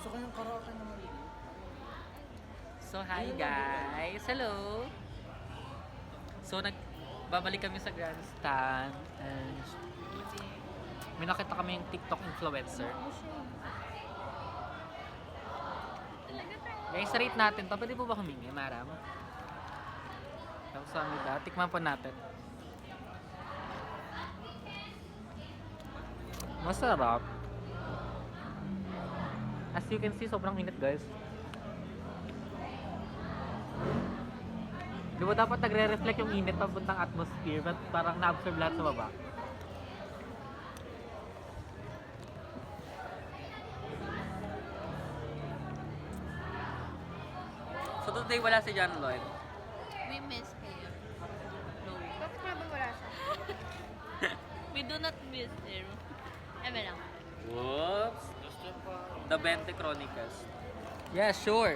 Gusto ko yung karaoke na maliit. So, hi guys! Hello! So, babalik kami sa grandstand and may nakita kami yung TikTok influencer. Guys, rate natin to. Pwede po ba humingi, Maram? Tapos sa amida, tikman po natin. Masarap. As you can see, sobrang init guys. Di ba dapat nagre-reflect yung init papuntang atmosphere, but parang na-absorb lahat sa baba. So today wala si John Lloyd. We miss him. Bakit nga ba wala siya? We do not miss him. Eme lang. Whoops! The 20 Chronicles. Yeah, sure.